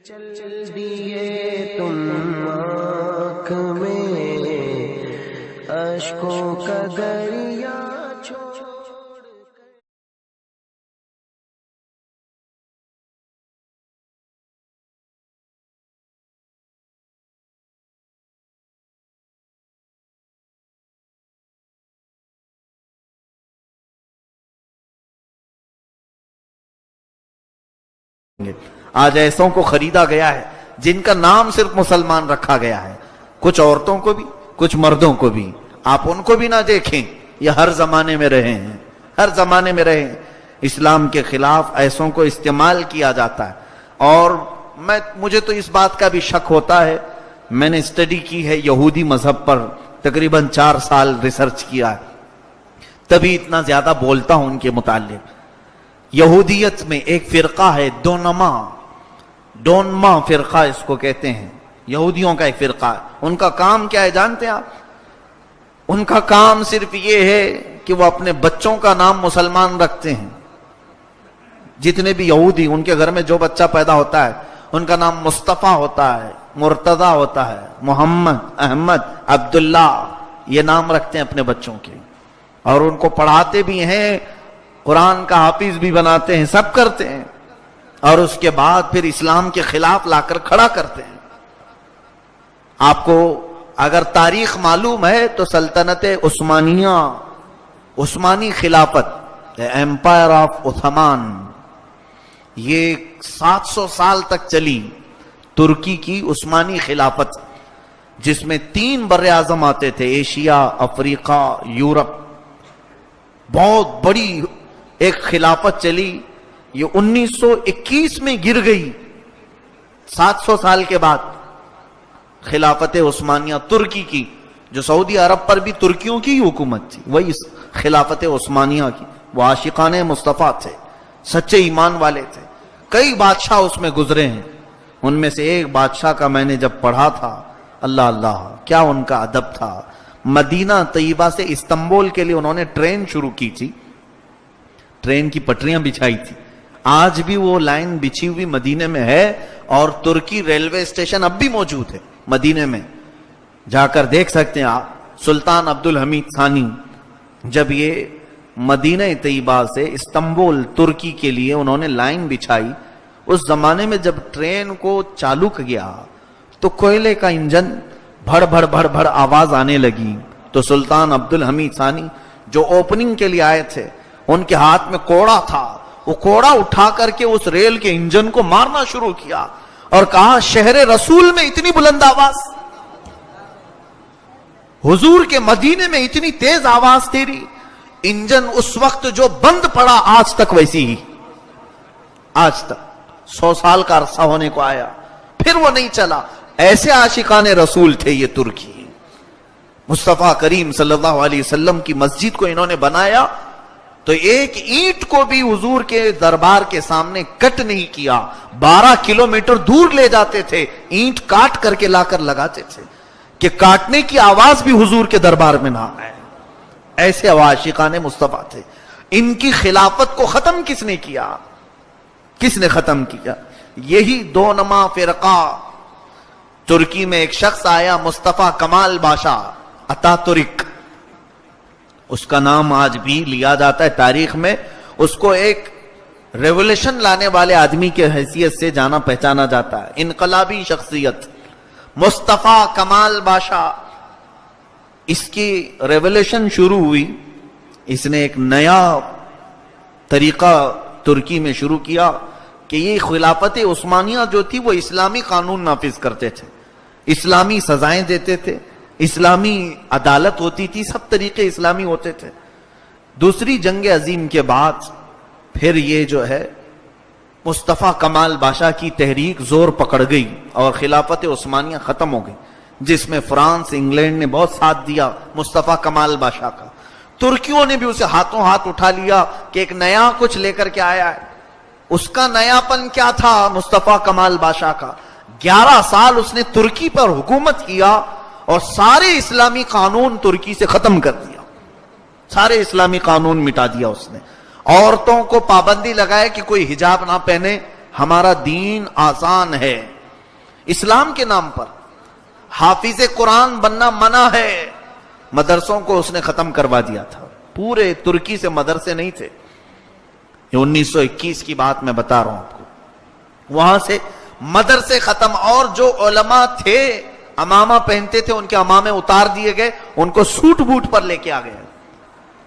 چل دیے تم آنکھ میں اشکوں کا دریا چھوڑ آج ایسوں کو خریدا گیا ہے جن کا نام صرف مسلمان رکھا گیا ہے، کچھ عورتوں کو بھی کچھ مردوں کو بھی۔ آپ ان کو بھی نہ دیکھیں، یہ ہر زمانے میں رہے ہیں، ہر زمانے میں رہے ہیں۔ اسلام کے خلاف ایسوں کو استعمال کیا جاتا ہے، اور مجھے تو اس بات کا بھی شک ہوتا ہے۔ میں نے اسٹڈی کی ہے یہودی مذہب پر، تقریباً 4 سال ریسرچ کیا ہے، تبھی اتنا زیادہ بولتا ہوں ان کے متعلق۔ یہودیت میں ایک فرقہ ہے ڈونما فرقہ اس کو کہتے ہیں، یہودیوں کا ایک فرقہ ہے۔ ان کا کام کیا ہے جانتے ہیں آپ؟ ان کا کام صرف یہ ہے کہ وہ اپنے بچوں کا نام مسلمان رکھتے ہیں۔ جتنے بھی یہودی، ان کے گھر میں جو بچہ پیدا ہوتا ہے ان کا نام مصطفیٰ ہوتا ہے، مرتضی ہوتا ہے، محمد، احمد، عبداللہ، یہ نام رکھتے ہیں اپنے بچوں کے، اور ان کو پڑھاتے بھی ہیں، قرآن کا حافظ بھی بناتے ہیں، سب کرتے ہیں، اور اس کے بعد پھر اسلام کے خلاف لا کر کھڑا کرتے ہیں۔ آپ کو اگر تاریخ معلوم ہے تو سلطنت عثمانیہ، عثمانی خلافت، ایمپائر آف عثمان، یہ 700 سال تک چلی، ترکی کی عثمانی خلافت، جس میں 3 بر اعظم آتے تھے، ایشیا، افریقہ، یورپ۔ بہت بڑی ایک خلافت چلی، یہ 1921 میں گر گئی، 700 سال کے بعد۔ خلافت عثمانیہ ترکی کی، جو سعودی عرب پر بھی ترکیوں کی حکومت تھی، وہی خلافت عثمانیہ کی۔ وہ عاشقان مصطفیٰ تھے، سچے ایمان والے تھے، کئی بادشاہ اس میں گزرے ہیں۔ ان میں سے ایک بادشاہ کا میں نے جب پڑھا تھا، اللہ اللہ کیا ان کا ادب تھا۔ مدینہ طیبہ سے استنبول کے لیے انہوں نے ٹرین شروع کی تھی، ٹرین کی پٹریاں بچھائی تھی، آج بھی وہ لائن بچھی ہوئی مدینے میں ہے، اور ترکی ریلوے اسٹیشن اب بھی موجود ہے مدینے میں، جا کر دیکھ سکتے ہیں آپ۔ سلطان عبدالحمید ثانی جب یہ مدینہ طیبہ سے استنبول ترکی کے لیے انہوں نے لائن بچھائی، اس زمانے میں جب ٹرین کو چالو کیا تو کوئلے کا انجن بھڑ بھڑ بھڑ بھڑ آواز آنے لگی، تو سلطان عبدالحمید ثانی جو اوپننگ کے لیے آئے تھے، ان کے ہاتھ میں کوڑا تھا، وہ کوڑا اٹھا کر کے اس ریل کے انجن کو مارنا شروع کیا، اور کہا شہر رسول میں اتنی بلند آواز، حضور کے مدینے میں اتنی تیز آواز تیری، انجن اس وقت جو بند پڑا آج تک ویسی ہی، آج تک 100 سال کا عرصہ ہونے کو آیا، پھر وہ نہیں چلا۔ ایسے عاشقان رسول تھے یہ ترکی۔ مصطفیٰ کریم صلی اللہ علیہ وسلم کی مسجد کو انہوں نے بنایا تو ایک اینٹ کو بھی حضور کے دربار کے سامنے کٹ نہیں کیا، 12 کلومیٹر دور لے جاتے تھے، اینٹ کاٹ کر کے لا کر لگاتے تھے کہ کاٹنے کی آواز بھی حضور کے دربار میں نہ آئے۔ ایسے عاشقان مصطفیٰ تھے۔ ان کی خلافت کو ختم کس نے کیا؟ کس نے ختم کیا؟ یہی ڈونما فرقہ۔ ترکی میں ایک شخص آیا، مصطفیٰ کمال باشا اتاتورک، اس کا نام آج بھی لیا جاتا ہے تاریخ میں۔ اس کو ایک ریولوشن لانے والے آدمی کے حیثیت سے جانا پہچانا جاتا ہے، انقلابی شخصیت مصطفیٰ کمال باشا۔ اس کی ریولوشن شروع ہوئی، اس نے ایک نیا طریقہ ترکی میں شروع کیا کہ یہ خلافت عثمانیہ جو تھی وہ اسلامی قانون نافذ کرتے تھے، اسلامی سزائیں دیتے تھے، اسلامی عدالت ہوتی تھی، سب طریقے اسلامی ہوتے تھے۔ دوسری جنگ عظیم کے بعد پھر یہ جو ہے مصطفیٰ کمال باشا کی تحریک زور پکڑ گئی اور خلافت عثمانیہ ختم ہو گئی، جس میں فرانس، انگلینڈ نے بہت ساتھ دیا مصطفیٰ کمال باشا کا۔ ترکیوں نے بھی اسے ہاتھوں ہاتھ اٹھا لیا کہ ایک نیا کچھ لے کر کے آیا ہے۔ اس کا نیا پن کیا تھا مصطفیٰ کمال باشا کا؟ 11 سال اس نے ترکی پر حکومت کیا اور سارے اسلامی قانون ترکی سے ختم کر دیا، سارے اسلامی قانون مٹا دیا اس نے۔ عورتوں کو پابندی لگائے کہ کوئی حجاب نہ پہنے، ہمارا دین آسان ہے، اسلام کے نام پر حافظ قرآن بننا منع ہے، مدرسوں کو اس نے ختم کروا دیا تھا. پورے ترکی سے مدرسے نہیں تھے. یہ 1921 کی بات میں بتا رہا ہوں آپ کو. وہاں سے مدرسے ختم، اور جو علماء تھے امامہ پہنتے تھے ان کے امامے اتار دیے گئے، ان کو سوٹ بوٹ پر لے کے آ گئے.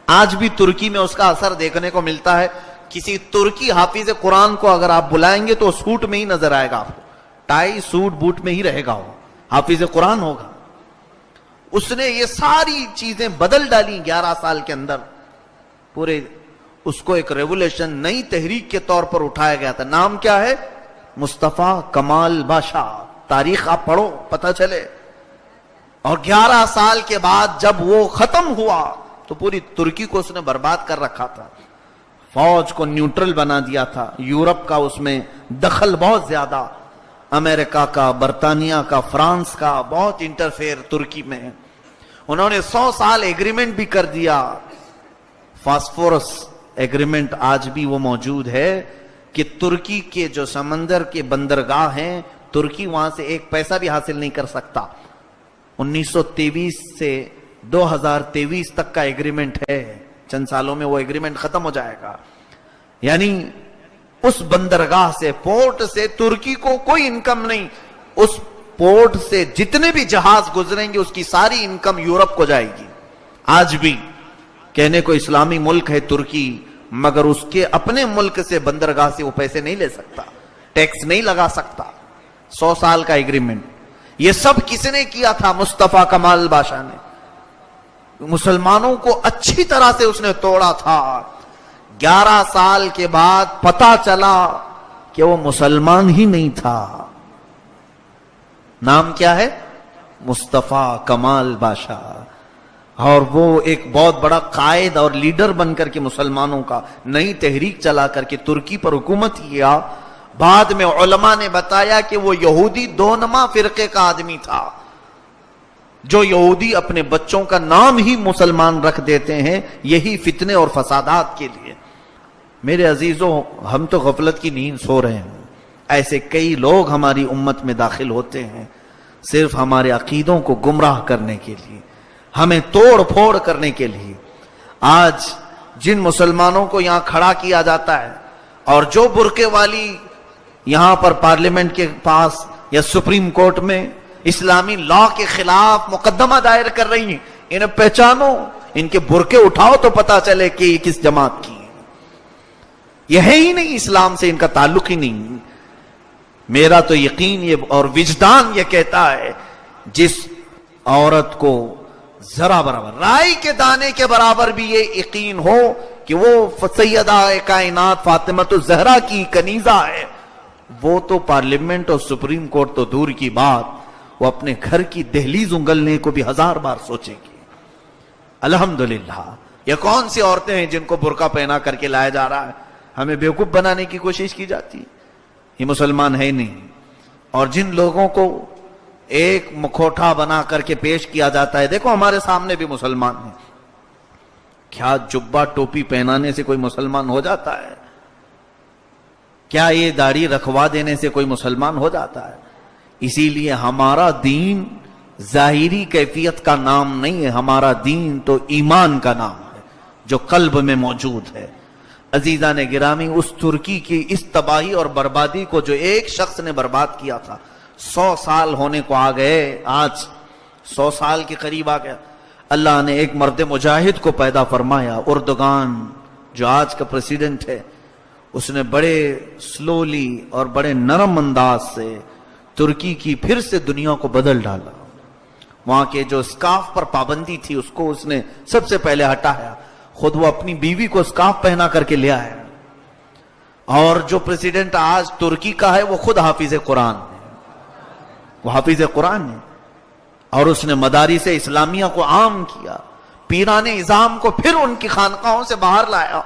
آج بھی ترکی میں اس کا اثر دیکھنے کو ملتا ہے. کسی ترکی حافظ قرآن کو اگر آپ بلائیں گے تو سوٹ میں ہی نظر آئے گا آپ کو، ٹائی سوٹ بوٹ میں ہی رہے گا، وہ حافظ قرآن ہوگا. اس نے یہ ساری چیزیں بدل ڈالی 11 سال کے اندر. پورے اس کو ایک ریولیوشن، نئی تحریک کے طور پر اٹھایا گیا تھا. نام کیا ہے؟ مصطفیٰ کمال بادشاہ. تاریخ آپ پڑھو پتہ چلے. اور 11 سال کے بعد جب وہ ختم ہوا تو پوری ترکی کو اس نے برباد کر رکھا تھا. فوج کو نیوٹرل بنا دیا تھا. یورپ کا اس میں دخل بہت زیادہ، امریکہ کا، برطانیہ کا، فرانس کا بہت انٹرفیئر ترکی میں. انہوں نے 100 سال ایگریمنٹ بھی کر دیا. فاسفورس ایگریمنٹ آج بھی وہ موجود ہے کہ ترکی کے جو سمندر کے بندرگاہ ہیں، ترکی وہاں سے ایک پیسہ بھی حاصل نہیں کر سکتا. 1923 سے 2023 تک کا ایگریمنٹ ہے. چند سالوں میں وہ ایگریمنٹ ختم ہو جائے گا. یعنی اس بندرگاہ سے، پورٹ سے ترکی کو کوئی انکم نہیں. اس پورٹ سے جتنے بھی جہاز گزریں گے اس کی ساری انکم یورپ کو جائے گی. آج بھی کہنے کو اسلامی ملک ہے ترکی، مگر اس کے اپنے ملک سے بندرگاہ سے وہ پیسے نہیں لے سکتا، ٹیکس نہیں لگا سکتا. 100 سال کا ایگریمنٹ. یہ سب کس نے کیا تھا؟ مصطفیٰ کمال بادشاہ نے. مسلمانوں کو اچھی طرح سے اس نے توڑا تھا. 11 سال کے بعد پتا چلا کہ وہ مسلمان ہی نہیں تھا. نام کیا ہے؟ مصطفیٰ کمال بادشاہ. اور وہ ایک بہت بڑا قائد اور لیڈر بن کر کے مسلمانوں کا نئی تحریک چلا کر کے ترکی پر حکومت کیا. بعد میں علماء نے بتایا کہ وہ یہودی دونما فرقے کا آدمی تھا. جو یہودی اپنے بچوں کا نام ہی مسلمان رکھ دیتے ہیں یہی فتنے اور فسادات کے لیے. میرے عزیزوں، ہم تو غفلت کی نیند سو رہے ہیں. ایسے کئی لوگ ہماری امت میں داخل ہوتے ہیں صرف ہمارے عقیدوں کو گمراہ کرنے کے لیے، ہمیں توڑ پھوڑ کرنے کے لیے. آج جن مسلمانوں کو یہاں کھڑا کیا جاتا ہے اور جو برقعے والی یہاں پر پارلیمنٹ کے پاس یا سپریم کورٹ میں اسلامی لا کے خلاف مقدمہ دائر کر رہی ہیں، انہیں پہچانو، ان کے برقعے اٹھاؤ تو پتا چلے کہ یہ کس جماعت کی ہیں. یہ ہے ہی نہیں، اسلام سے ان کا تعلق ہی نہیں. میرا تو یقین یہ اور وجدان یہ کہتا ہے، جس عورت کو ذرا برابر رائی کے دانے کے برابر بھی یہ یقین ہو کہ وہ سیدہ کائنات فاطمۃ الزہرا کی کنیزہ ہے، وہ تو پارلیمنٹ اور سپریم کورٹ تو دور کی بات، وہ اپنے گھر کی دہلیز انگلنے کو بھی 1000 بار سوچے گی. الحمدللہ. یہ کون سی عورتیں ہیں جن کو برقع پہنا کر کے لایا جا رہا ہے؟ ہمیں بیوقوف بنانے کی کوشش کی جاتی. یہ مسلمان ہے نہیں. اور جن لوگوں کو ایک مکھوٹا بنا کر کے پیش کیا جاتا ہے، دیکھو ہمارے سامنے بھی مسلمان ہیں. کیا جبہ ٹوپی پہنانے سے کوئی مسلمان ہو جاتا ہے؟ کیا یہ داڑھی رکھوا دینے سے کوئی مسلمان ہو جاتا ہے؟ اسی لیے ہمارا دین ظاہری کیفیت کا نام نہیں ہے، ہمارا دین تو ایمان کا نام ہے جو قلب میں موجود ہے. عزیزان گرامی، اس ترکی کی اس تباہی اور بربادی کو جو ایک شخص نے برباد کیا تھا، 100 سال ہونے کو آ گئے. آج 100 سال کے قریب آ گیا. اللہ نے ایک مرد مجاہد کو پیدا فرمایا. اردوغان جو آج کا پریزیڈنٹ ہے، اس نے بڑے سلولی اور بڑے نرم انداز سے ترکی کی پھر سے دنیا کو بدل ڈالا. وہاں کے جو اسکارف پر پابندی تھی اس کو اس نے سب سے پہلے ہٹایا. خود وہ اپنی بیوی کو اسکارف پہنا کر کے لے آیا. اور جو پریزیڈنٹ آج ترکی کا ہے وہ خود حافظ قرآن ہے، وہ حافظ قرآن ہے. اور اس نے مدارس اسلامیہ کو عام کیا، پیران اعظام کو پھر ان کی خانقاہوں سے باہر لایا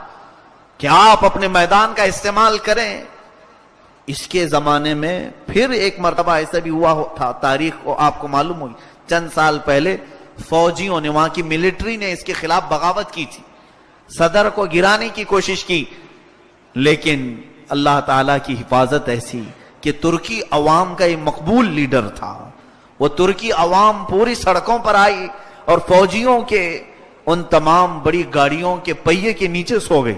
کہ آپ اپنے میدان کا استعمال کریں. اس کے زمانے میں پھر ایک مرتبہ ایسا بھی ہوا تھا، تاریخ کو آپ کو معلوم ہوئی. چند سال پہلے فوجیوں نے، وہاں کی ملٹری نے اس کے خلاف بغاوت کی تھی، صدر کو گرانے کی کوشش کی، لیکن اللہ تعالیٰ کی حفاظت ایسی کہ ترکی عوام کا یہ مقبول لیڈر تھا. وہ ترکی عوام پوری سڑکوں پر آئی اور فوجیوں کے ان تمام بڑی گاڑیوں کے پہیے کے نیچے سو گئی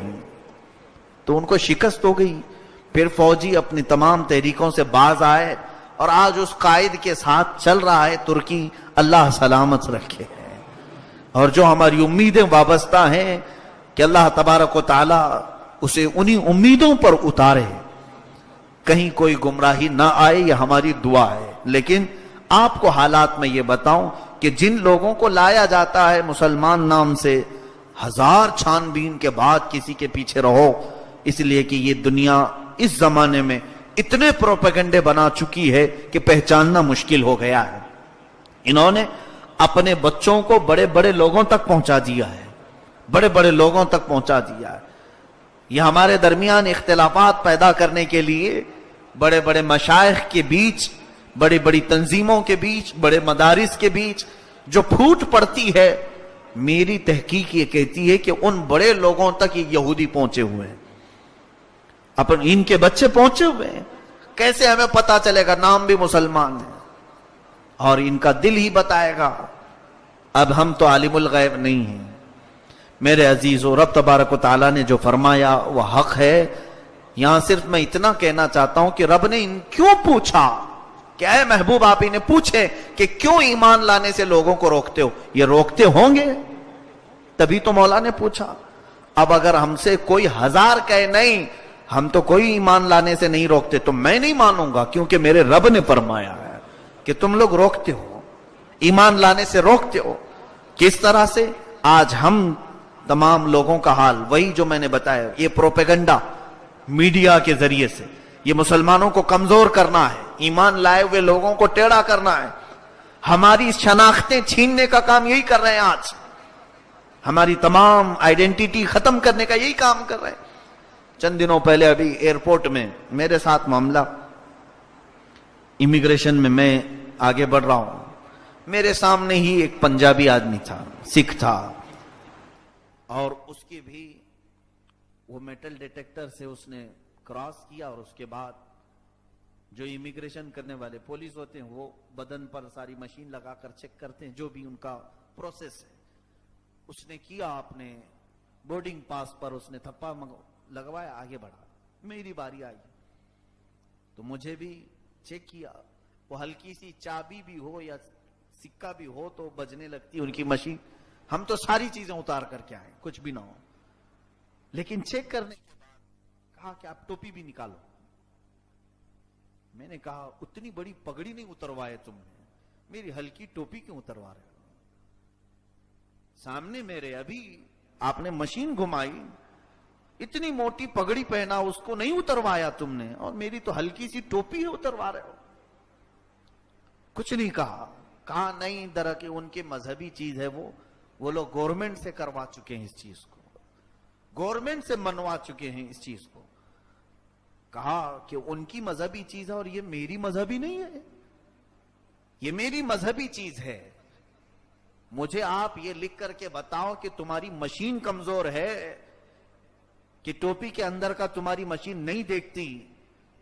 تو ان کو شکست ہو گئی. پھر فوجی اپنی تمام تحریکوں سے باز آئے اور آج اس قائد کے ساتھ چل رہا ہے ترکی. اللہ سلامت رکھے. اور جو ہماری امیدیں وابستہ ہیں کہ اللہ تبارک و تعالی اسے انہی امیدوں پر اتارے, کہیں کوئی گمراہی نہ آئے, یہ ہماری دعا ہے. لیکن آپ کو حالات میں یہ بتاؤں کہ جن لوگوں کو لایا جاتا ہے مسلمان نام سے, 1000 چھان بین کے بعد کسی کے پیچھے رہو, اس لیے کہ یہ دنیا اس زمانے میں اتنے پروپیگنڈے بنا چکی ہے کہ پہچاننا مشکل ہو گیا ہے. انہوں نے اپنے بچوں کو بڑے بڑے لوگوں تک پہنچا دیا ہے, بڑے بڑے لوگوں تک پہنچا دیا ہے. یہ ہمارے درمیان اختلافات پیدا کرنے کے لیے بڑے بڑے مشائخ کے بیچ, بڑی بڑی تنظیموں کے بیچ, بڑے مدارس کے بیچ جو پھوٹ پڑتی ہے, میری تحقیق یہ کہتی ہے کہ ان بڑے لوگوں تک یہ یہودی پہنچے ہوئے ہیں, ان کے بچے پہنچے ہوئے ہیں. کیسے ہمیں پتا چلے گا؟ نام بھی مسلمان ہے اور ان کا دل ہی بتائے گا. اب ہم تو عالم الغیب نہیں ہیں میرے عزیزو. رب تبارک و تعالیٰ نے جو فرمایا وہ حق ہے. یہاں صرف میں اتنا کہنا چاہتا ہوں کہ رب نے ان کیوں پوچھا کہ اے محبوب آپ انہیں پوچھیں کہ کیوں ایمان لانے سے لوگوں کو روکتے ہو؟ یہ روکتے ہوں گے تبھی تو مولا نے پوچھا. اب اگر ہم سے کوئی 1000 کہے نہیں ہم تو کوئی ایمان لانے سے نہیں روکتے تو میں نہیں مانوں گا, کیونکہ میرے رب نے فرمایا ہے کہ تم لوگ روکتے ہو, ایمان لانے سے روکتے ہو. کس طرح سے؟ آج ہم تمام لوگوں کا حال وہی جو میں نے بتایا, یہ پروپیگنڈا میڈیا کے ذریعے سے یہ مسلمانوں کو کمزور کرنا ہے, ایمان لائے ہوئے لوگوں کو ٹیڑھا کرنا ہے, ہماری شناختیں چھیننے کا کام یہی کر رہے ہیں. آج ہماری تمام آئیڈینٹی ختم کرنے کا یہی کام کر رہے ہیں. چند دنوں پہلے ابھی ایئرپورٹ میں میرے ساتھ معاملہ, امیگریشن میں آگے بڑھ رہا ہوں, میرے سامنے ہی ایک پنجابی آدمی تھا, سکھ تھا, اور اس کی بھی وہ میٹل ڈیٹیکٹر سے اس نے کراس کیا, اور اس کے بعد جو امیگریشن کرنے والے پولیس ہوتے ہیں وہ بدن پر ساری مشین لگا کر چیک کرتے ہیں, جو بھی ان کا پروسیس ہے. اس نے کیا, آپ نے بورڈنگ پاس پر اس نے تھپا لگوایا, آگے بڑھا. میری باری آئی تو مجھے بھی چیک کیا. وہ ہلکی سی چابی بھی ہو یا سکہ بھی ہو تو بجنے لگتی ان کی مشین. ہم تو ساری چیزیں اتار کر کے آئے, کچھ بھی نہ ہو. لیکن چیک کرنے کے بعد کہا کہ آپ ٹوپی بھی نکالو. میں نے کہا اتنی بڑی پگڑی نہیں اتروائے تم نے, میری ہلکی ٹوپی کیوں اتروا رہے ہو؟ سامنے میرے ابھی آپ نے مشین گھمائی, اتنی موٹی پگڑی پہنا, اس کو نہیں اتروایا تم نے, اور میری تو ہلکی سی ٹوپی اتروا رہے ہو. کچھ نہیں کہا. کہا نہیں, درحقیقت ان کے مذہبی چیز ہے, وہ لوگ گورنمنٹ سے کروا چکے ہیں اس چیز کو, گورنمنٹ سے منوا چکے ہیں اس چیز کو. کہا کہ ان کی مذہبی چیز ہے اور یہ میری مذہبی نہیں ہے, یہ میری مذہبی چیز ہے. مجھے آپ یہ لکھ کر کے بتاؤ کہ تمہاری مشین کمزور ہے, کہ ٹوپی کے اندر کا تمہاری مشین نہیں دیکھتی,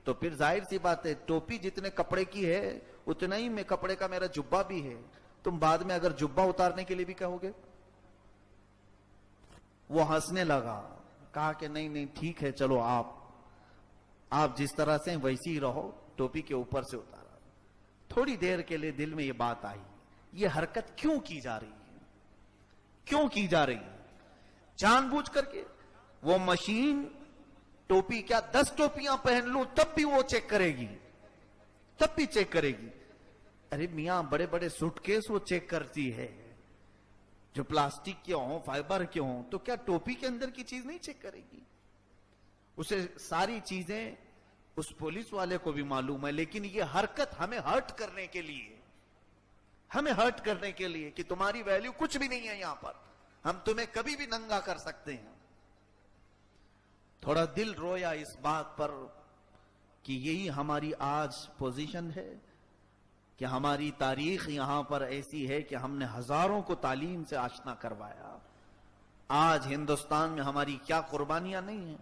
تو پھر ظاہر سی بات ہے ٹوپی جتنے کپڑے کی ہے اتنا ہی میں کپڑے کا میرا جبہ بھی ہے. تم بعد میں اگر جبہ اتارنے کے لیے بھی کہو گے. وہ ہنسنے لگا, کہا کہ نہیں ٹھیک ہے, چلو آپ جس طرح سے ویسی ہی رہو, ٹوپی کے اوپر سے اتارا. تھوڑی دیر کے لیے دل میں یہ بات آئی, یہ حرکت کیوں کی جا رہی ہے, کیوں کی جا رہی ہے؟ جان بوجھ کر کے وہ مشین ٹوپی کیا 10 ٹوپیاں پہن لوں تب بھی وہ چیک کرے گی, تب بھی چیک کرے گی. ارے میاں بڑے بڑے سوٹ کیس وہ چیک کرتی ہے, جو پلاسٹک کے ہوں, فائبر کے ہوں, تو کیا ٹوپی کے اندر کی چیز نہیں چیک کرے گی؟ اسے ساری چیزیں اس پولیس والے کو بھی معلوم ہے. لیکن یہ حرکت ہمیں ہرٹ کرنے کے لیے, ہمیں ہرٹ کرنے کے لیے کہ تمہاری ویلیو کچھ بھی نہیں ہے یہاں پر, ہم تمہیں کبھی بھی ننگا کر سکتے ہیں. تھوڑا دل رویا اس بات پر کہ یہی ہماری آج پوزیشن ہے, کہ ہماری تاریخ یہاں پر ایسی ہے کہ ہم نے ہزاروں کو تعلیم سے آشنا کروایا. آج ہندوستان میں ہماری کیا قربانیاں نہیں ہیں.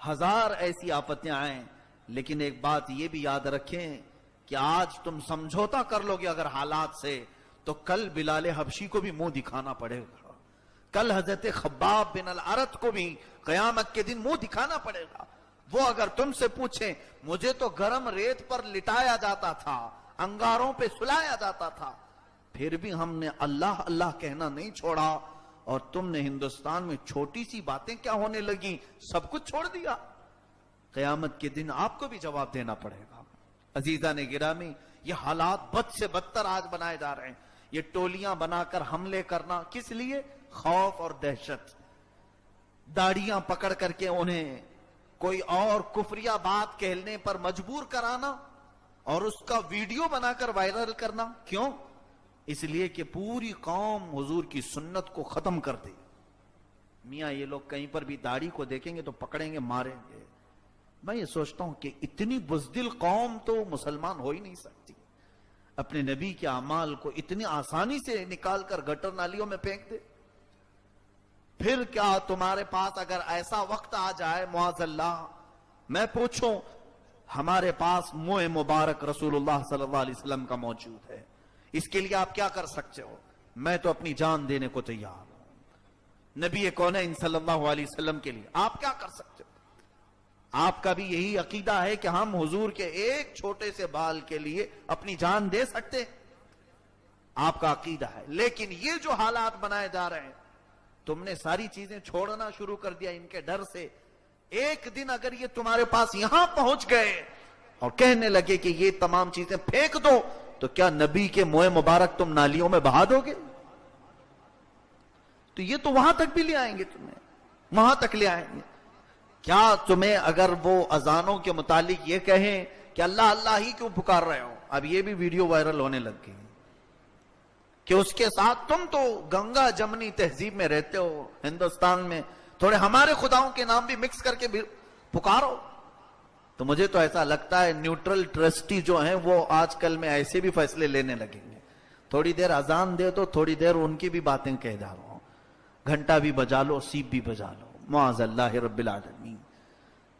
1000 ایسی آفتیں آئیں، لیکن ایک بات یہ بھی یاد رکھیں کہ آج تم سمجھوتا کر لو گے اگر حالات سے، تو کل بلال حبشی کو بھی منہ دکھانا پڑے گا، کل حضرت خباب بن الارت کو بھی قیامت کے دن منہ دکھانا پڑے گا۔ وہ اگر تم سے پوچھیں مجھے تو گرم ریت پر لٹایا جاتا تھا، انگاروں پہ سلایا جاتا تھا، پھر بھی ہم نے اللہ اللہ کہنا نہیں چھوڑا، اور تم نے ہندوستان میں چھوٹی سی باتیں کیا ہونے لگی، سب کچھ چھوڑ دیا۔ قیامت کے دن آپ کو بھی جواب دینا پڑے گا۔ عزیزان گرامی، یہ حالات بد سے بدتر آج بنائے جا رہے ہیں۔ یہ ٹولیاں بنا کر حملے کرنا کس لیے؟ خوف اور دہشت۔ داڑیاں پکڑ کر کے انہیں کوئی اور کفریہ بات کہنے پر مجبور کرانا اور اس کا ویڈیو بنا کر وائرل کرنا، کیوں؟ اس لیے کہ پوری قوم حضور کی سنت کو ختم کر دے۔ میاں یہ لوگ کہیں پر بھی داڑھی کو دیکھیں گے تو پکڑیں گے، ماریں گے۔ میں یہ سوچتا ہوں کہ اتنی بزدل قوم تو مسلمان ہو ہی نہیں سکتی، اپنے نبی کے اعمال کو اتنی آسانی سے نکال کر گٹر نالیوں میں پھینک دے۔ پھر کیا تمہارے پاس اگر ایسا وقت آ جائے معاذ اللہ، میں پوچھوں، ہمارے پاس منہ مبارک رسول اللہ صلی اللہ علیہ وسلم کا موجود ہے، اس کے لیے آپ کیا کر سکتے ہو؟ میں تو اپنی جان دینے کو تیار ہوں نبی کونین صلی اللہ علیہ وسلم کے لیے۔ آپ کیا کر سکتے ہو؟ آپ کا بھی یہی عقیدہ ہے کہ ہم حضور کے ایک چھوٹے سے بال کے لیے اپنی جان دے سکتے؟ آپ کا عقیدہ ہے، لیکن یہ جو حالات بنائے جا رہے ہیں، تم نے ساری چیزیں چھوڑنا شروع کر دیا ان کے ڈر سے۔ ایک دن اگر یہ تمہارے پاس یہاں پہنچ گئے اور کہنے لگے کہ یہ تمام چیزیں پھینک دو، تو کیا نبی کے منہ مبارک تم نالیوں میں بہا دو گے؟ تو یہ تو وہاں تک بھی لے آئیں گے، تمہیں وہاں تک لے آئیں گے۔ کیا تمہیں اگر وہ اذانوں کے متعلق یہ کہیں کہ اللہ اللہ ہی کیوں پکار رہے ہو، اب یہ بھی ویڈیو وائرل ہونے لگ گئی کہ اس کے ساتھ تم تو گنگا جمنی تہذیب میں رہتے ہو ہندوستان میں، تھوڑے ہمارے خداؤں کے نام بھی مکس کر کے پکارو۔ تو مجھے تو ایسا لگتا ہے نیوٹرل ٹرسٹی جو ہیں وہ آج کل میں ایسے بھی فیصلے لینے لگیں گے، تھوڑی دیر اذان دے دو، تھوڑی دیر ان کی بھی باتیں کہہ جا رہا ہوں، گھنٹہ بھی بجا لو، سیپ بھی بجا لو، معاذ اللہ رب العالمین۔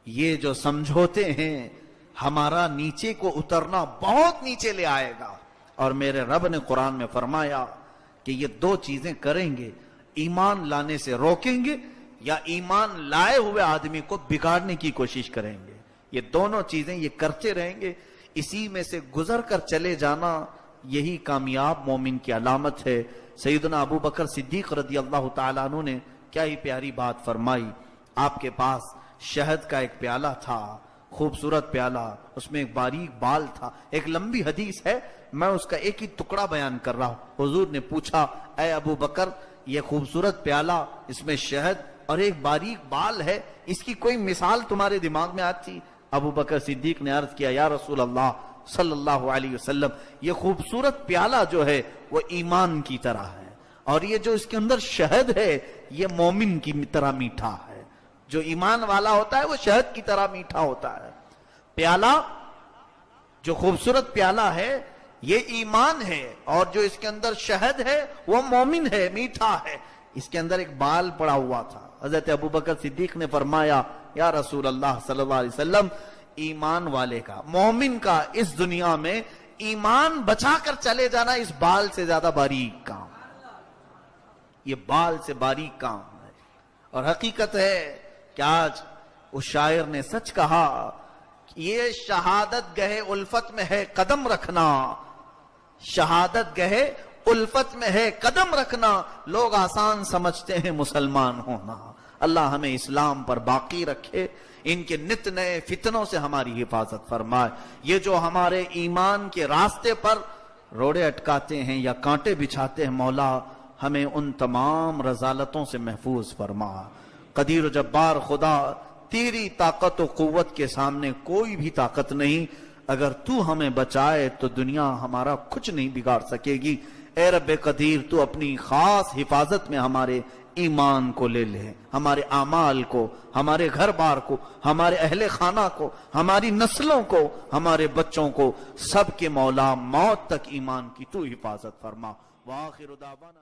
یہ جو سمجھوتے ہیں ہمارا نیچے کو اترنا بہت نیچے لے آئے گا، اور میرے رب نے قرآن میں فرمایا کہ یہ دو چیزیں کریں گے، ایمان لانے سے روکیں گے یا ایمان لائے ہوئے آدمی کو بگاڑنے کی کوشش کریں گے۔ یہ دونوں چیزیں یہ کرتے رہیں گے، اسی میں سے گزر کر چلے جانا یہی کامیاب مومن کی علامت ہے۔ سیدنا ابو بکر صدیق رضی اللہ تعالیٰ عنہ نے کیا ہی پیاری بات فرمائی۔ آپ کے پاس شہد کا ایک پیالہ تھا، خوبصورت پیالہ، اس میں ایک باریک بال تھا۔ ایک لمبی حدیث ہے، میں اس کا ایک ہی ٹکڑا بیان کر رہا ہوں۔ حضور نے پوچھا، اے ابو بکر، یہ خوبصورت پیالہ، اس میں شہد اور ایک باریک بال ہے، اس کی کوئی مثال تمہارے دماغ میں آتی؟ ابو بکر صدیق نے عرض کیا، یا رسول اللہ صلی اللہ علیہ وسلم، یہ خوبصورت پیالہ جو ہے وہ ایمان کی طرح ہے، اور یہ جو اس کے اندر شہد ہے یہ مومن کی طرح میٹھا ہے۔ جو ایمان والا ہوتا ہے وہ شہد کی طرح میٹھا ہوتا ہے۔ پیالہ، جو خوبصورت پیالہ ہے یہ ایمان ہے، اور جو اس کے اندر شہد ہے وہ مومن ہے، میٹھا ہے۔ اس کے اندر ایک بال پڑا ہوا تھا۔ حضرت ابو بکر صدیق نے فرمایا، یا رسول اللہ صلی اللہ علیہ وسلم، ایمان والے کا، مومن کا اس دنیا میں ایمان بچا کر چلے جانا اس بال سے زیادہ باریک کام، یہ بال سے باریک کام ہے۔ اور حقیقت ہے کہ آج اس شاعر نے سچ کہا، یہ شہادت گہے الفت میں ہے قدم رکھنا، شہادت گہے الفت میں ہے قدم رکھنا، لوگ آسان سمجھتے ہیں مسلمان ہونا۔ اللہ ہمیں اسلام پر باقی رکھے، ان کے نت نئے فتنوں سے ہماری حفاظت فرمائے۔ یہ جو ہمارے ایمان کے راستے پر روڑے اٹکاتے ہیں یا کانٹے بچھاتے ہیں، مولا ہمیں ان تمام رذالتوں سے محفوظ فرما۔ قدیر و جبار خدا، تیری طاقت و قوت کے سامنے کوئی بھی طاقت نہیں، اگر تو ہمیں بچائے تو دنیا ہمارا کچھ نہیں بگاڑ سکے گی۔ اے رب قدیر، تو اپنی خاص حفاظت میں ہمارے ایمان کو لے لے، ہمارے اعمال کو، ہمارے گھر بار کو، ہمارے اہل خانہ کو، ہماری نسلوں کو، ہمارے بچوں کو، سب کے مولا موت تک ایمان کی تو حفاظت فرما۔ وآخر دعوانا